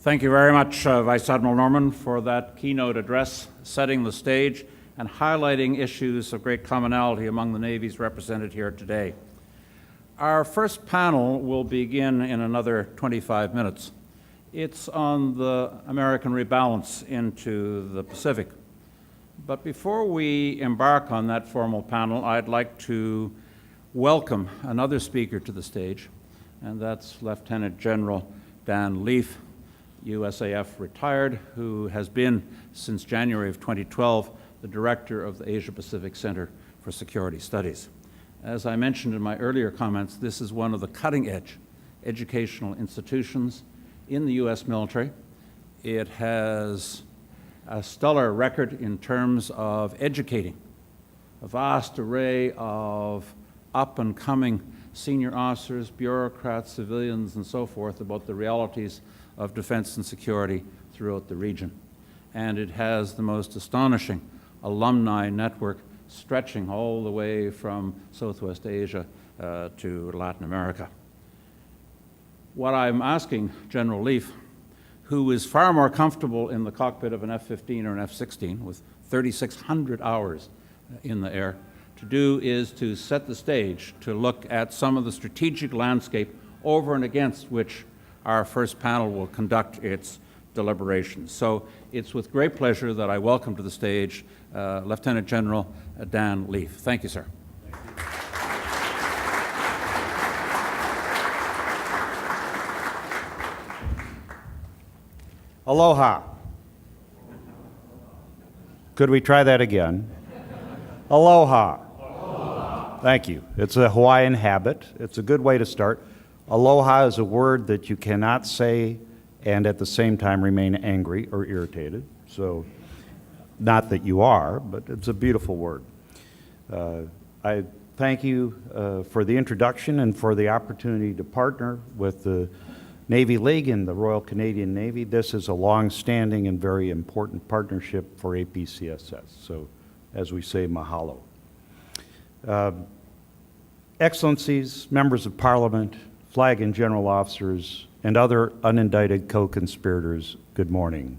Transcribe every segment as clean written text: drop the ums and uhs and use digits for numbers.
Thank you very much, Vice Admiral Norman, for that keynote address, setting the stage and highlighting issues of great commonality among the navies represented here today. Our first panel will begin in another 25 minutes. It's on the American rebalance into the Pacific. But before we embark on that formal panel, I'd like to welcome another speaker to the stage, and that's Lieutenant General Dan Leaf, USAF retired, who has been, since January of 2012, the director of the Asia-Pacific Center for Security Studies. As I mentioned in my earlier comments, this is one of the cutting-edge educational institutions in the U.S. military. It has a stellar record in terms of educating a vast array of up-and-coming senior officers, bureaucrats, civilians, and so forth about the realities of defense and security throughout the region. And it has the most astonishing alumni network stretching all the way from Southwest Asia to Latin America. What I'm asking General Leaf, who is far more comfortable in the cockpit of an F-15 or an F-16 with 3,600 hours in the air, to do is to set the stage to look at some of the strategic landscape over and against which our first panel will conduct its deliberations. So it's with great pleasure that I welcome to the stage Lieutenant General Dan Leaf. Thank you, sir. Thank you. Aloha. Could we try that again? Aloha. Aloha. Thank you. It's a Hawaiian habit. It's a good way to start. Aloha is a word that you cannot say and at the same time remain angry or irritated. So, not that you are, but it's a beautiful word. I thank you for the introduction and for the opportunity to partner with the Navy League and the Royal Canadian Navy. This is a long-standing and very important partnership for APCSS. So, as we say, mahalo. Excellencies, members of Parliament, Flag and General Officers, and other unindicted co-conspirators, good morning.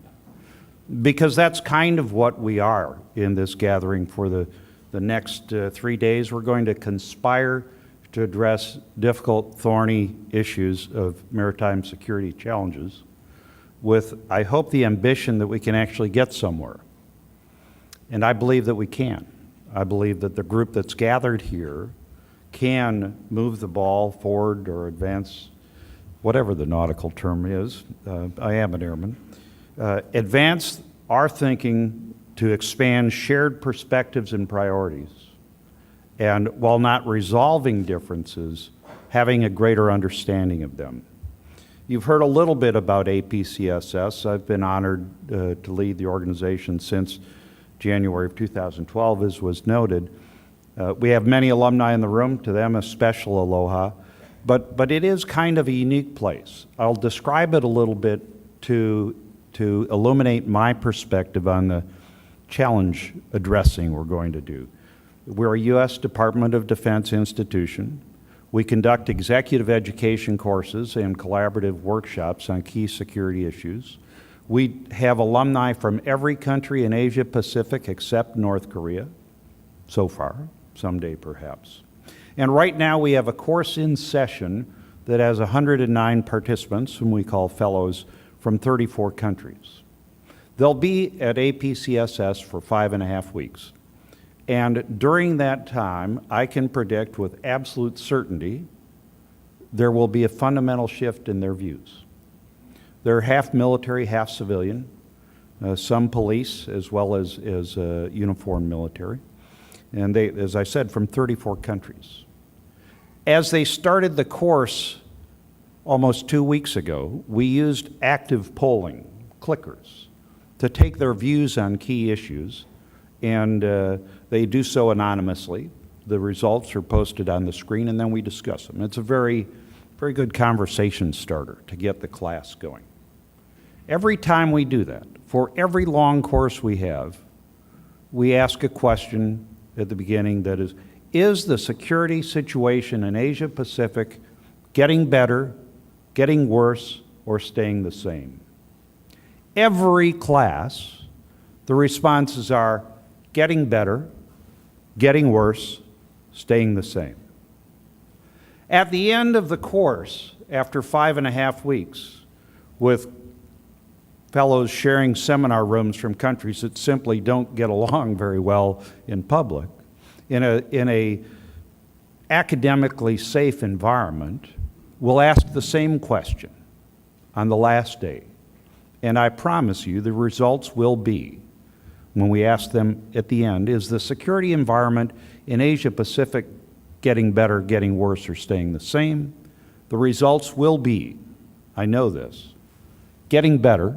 Because that's kind of what we are in this gathering for the next 3 days. We're going to conspire to address difficult, thorny issues of maritime security challenges with, I hope, the ambition that we can actually get somewhere. And I believe that we can. I believe that the group that's gathered here can move the ball forward or advance, whatever the nautical term is. I am an airman. Advance our thinking to expand shared perspectives and priorities. And while not resolving differences, having a greater understanding of them. You've heard a little bit about APCSS. I've been honored to lead the organization since January of 2012, as was noted. We have many alumni in the room, to them a special aloha, but it is kind of a unique place. I'll describe it a little bit to illuminate my perspective on the challenge addressing we're going to do. We're a U.S. Department of Defense institution. We conduct executive education courses and collaborative workshops on key security issues. We have alumni from every country in Asia Pacific except North Korea, so far, someday perhaps. And right now we have a course in session that has 109 participants, whom we call fellows, from 34 countries. They'll be at APCSS for 5.5 weeks. And during that time, I can predict with absolute certainty there will be a fundamental shift in their views. They're half military, half civilian, some police as well as uniformed military. And they, as I said, from 34 countries. As they started the course almost 2 weeks ago, we used active polling, clickers, to take their views on key issues, and they do so anonymously. The results are posted on the screen, and then we discuss them. It's a very, very good conversation starter to get the class going. Every time we do that, for every long course we have, we ask a question at the beginning that is the security situation in Asia Pacific getting better, getting worse, or staying the same? every class, the responses are getting better, getting worse, staying the same. At the end of the course, after 5.5 weeks, with fellows sharing seminar rooms from countries that simply don't get along very well in public, in a academically safe environment, we'll ask the same question on the last day. And I promise you the results will be, when we ask them at the end, is the security environment in Asia Pacific getting better, getting worse, or staying the same? The results will be, I know this, getting better,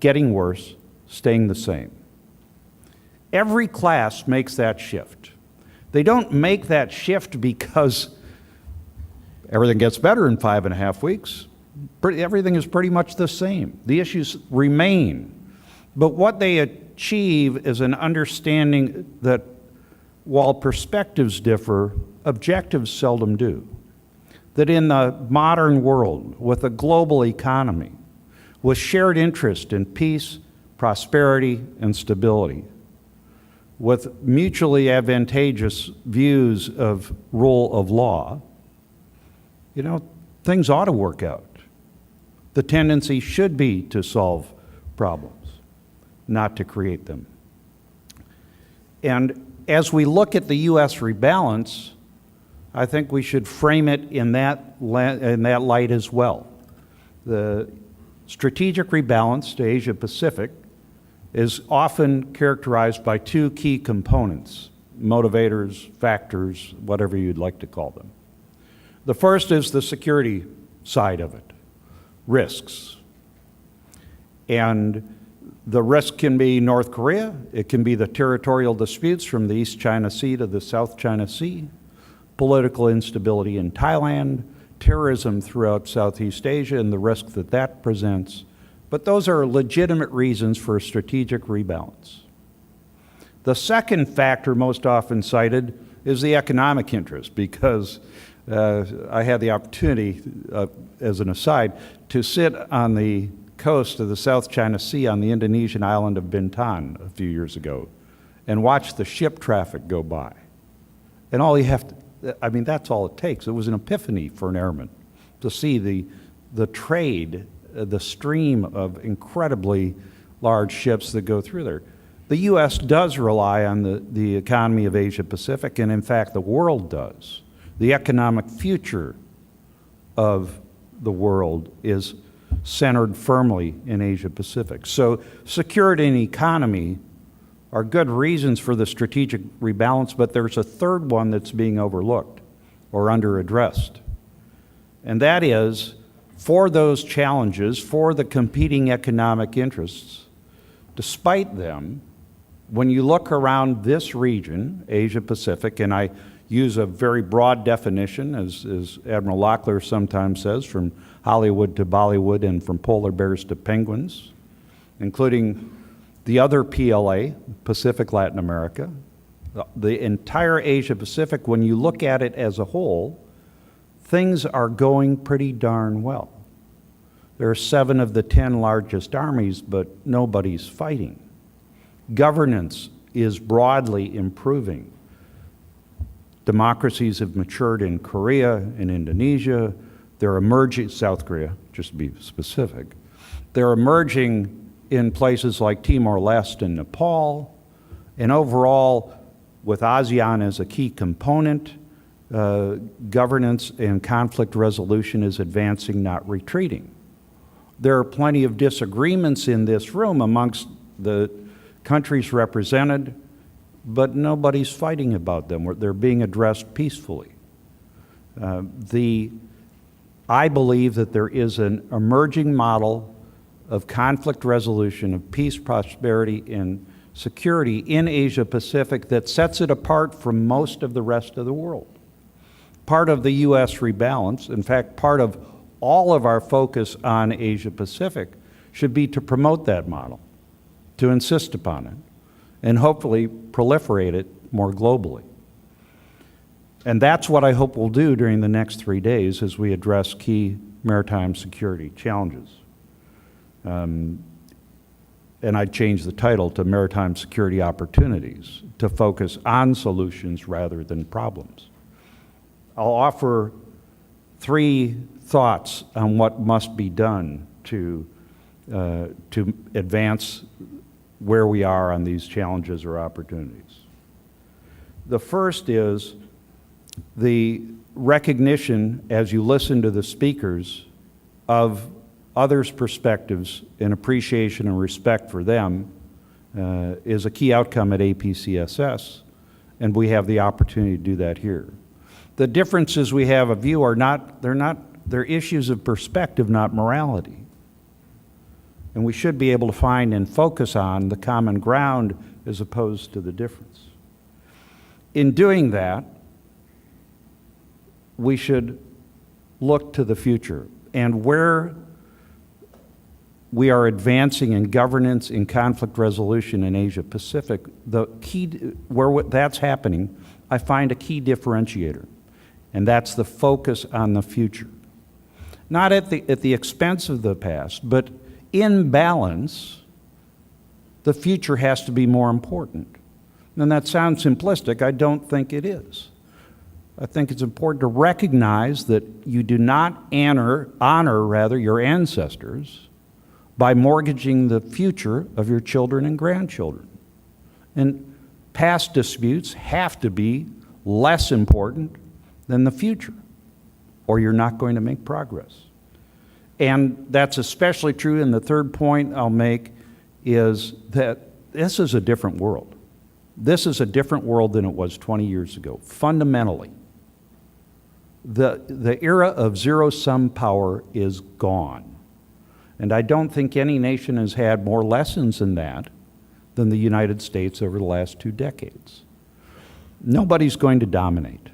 getting worse, staying the same. Every class makes that shift. They don't make that shift because everything gets better in 5.5 weeks. Everything is pretty much the same. The issues remain. But what they achieve is an understanding that while perspectives differ, objectives seldom do. That in the modern world, with a global economy, with shared interest in peace, prosperity, and stability, with mutually advantageous views of rule of law, things ought to work out. The tendency should be to solve problems, not to create them. And as we look at the U.S. rebalance, I think we should frame it in that light as well. The strategic rebalance to Asia Pacific is often characterized by two key components, motivators, factors, whatever you'd like to call them. The first is the security side of it, risks. And the risk can be North Korea, it can be the territorial disputes from the East China Sea to the South China Sea, political instability in Thailand, terrorism throughout Southeast Asia and the risk that that presents. But those are legitimate reasons for a strategic rebalance. The second factor most often cited is the economic interest, because I had the opportunity, as an aside, to sit on the coast of the South China Sea on the Indonesian island of Bintan a few years ago and watch the ship traffic go by. And all you have to, that's all it takes. It was an epiphany for an airman to see the trade, the stream of incredibly large ships that go through there. The U.S. does rely on the economy of Asia Pacific, and in fact the world does. The economic future of the world is centered firmly in Asia Pacific. So security and economy are good reasons for the strategic rebalance, but there's a third one that's being overlooked or under-addressed. And that is, for those challenges, for the competing economic interests, despite them, when you look around this region, Asia Pacific, and I use a very broad definition, as Admiral Locklear sometimes says, from Hollywood to Bollywood and from polar bears to penguins, including the other PLA, Pacific Latin America, the entire Asia Pacific, when you look at it as a whole, things are going pretty darn well. There are 7 of the 10 largest armies, but nobody's fighting. Governance is broadly improving. Democracies have matured in Korea, in Indonesia. They're emerging, South Korea, just to be specific. They're emerging in places like Timor-Leste and Nepal. And overall, with ASEAN as a key component, governance and conflict resolution is advancing, not retreating. There are plenty of disagreements in this room amongst the countries represented, but nobody's fighting about them. They're being addressed peacefully. I believe that there is an emerging model of conflict resolution, of peace, prosperity, and security in Asia Pacific that sets it apart from most of the rest of the world. Part of the U.S. rebalance, in fact, part of all of our focus on Asia Pacific should be to promote that model, to insist upon it, and hopefully proliferate it more globally. And that's what I hope we'll do during the next 3 days as we address key maritime security challenges. and I'd change the title to Maritime Security Opportunities, to focus on solutions rather than problems. I'll offer 3 thoughts on what must be done to advance where we are on these challenges or opportunities. The first is the recognition, as you listen to the speakers, of others' perspectives and appreciation and respect for them is a key outcome at APCSS, and we have the opportunity to do that here. The differences we have of view are they're issues of perspective, not morality. And we should be able to find and focus on the common ground as opposed to the difference. In doing that, we should look to the future and where we are advancing in governance and conflict resolution in Asia Pacific. The key, where that's happening, I find a key differentiator, and that's the focus on the future. Not at the expense of the past, but in balance, the future has to be more important. And that sounds simplistic. I don't think it is. I think it's important to recognize that you do not honor your ancestors by mortgaging the future of your children and grandchildren. And past disputes have to be less important than the future, or you're not going to make progress. And that's especially true, and the third point I'll make is that this is a different world. This is a different world than it was 20 years ago, fundamentally. The era of zero-sum power is gone. And I don't think any nation has had more lessons in that than the United States over the last 2 decades. Nobody's going to dominate.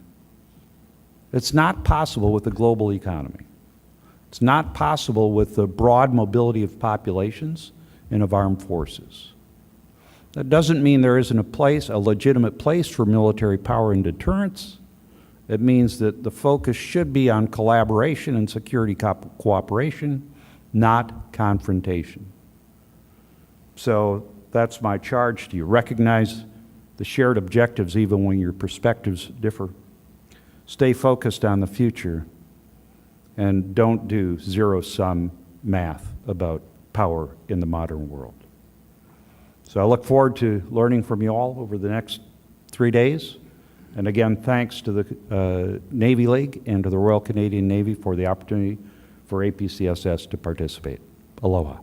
It's not possible with the global economy. It's not possible with the broad mobility of populations and of armed forces. That doesn't mean there isn't a legitimate place for military power and deterrence. It means that the focus should be on collaboration and security cooperation, not confrontation. So that's my charge to you. Recognize the shared objectives even when your perspectives differ. Stay focused on the future, and don't do zero-sum math about power in the modern world. So I look forward to learning from you all over the next 3 days. And again, thanks to the Navy League and to the Royal Canadian Navy for the opportunity for APCSS to participate. Aloha.